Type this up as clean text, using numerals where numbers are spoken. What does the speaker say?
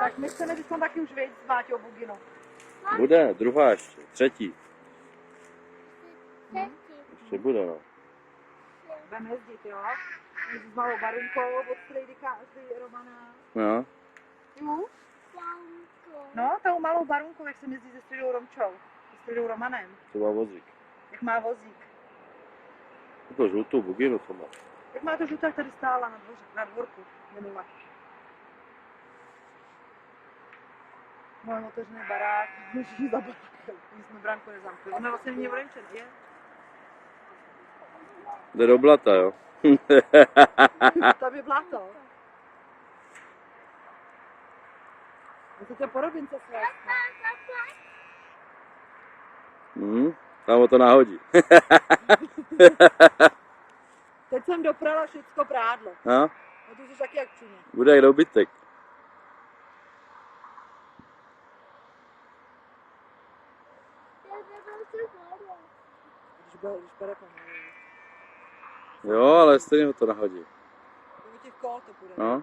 Tak my chceme teď taky už vyjít s Máťou Buginu. Bude, druhá ještě, třetí. Ještě bude, no. Budeme jezdit, jo? S malou Barunkou od Strejdyka Romana. No. Jo? No, tou malou Barunkou, jak se jezdí se Strejdou Romčou. Se Strejdou Romanem. To má vozík. Jak má vozík. To žlutou buginu to má. Jak má to žlutá, tady stála na dvorku minule. Můj otevřený barák, můžu za barákem. My jsme bránku nezamkli. Ona vlastně mě vrenčen, je? Jde do blata, jo? Tam je blato. Je to tě porobince své. Tam ho to nahodí. Teď jsem doprala všecko prádlo. No? No to jsi taky jak čuně. Bude jak dobytek. Když bere pomalu. Jo, ale stejně ho to nahodí. Do těch kol to půjde. No.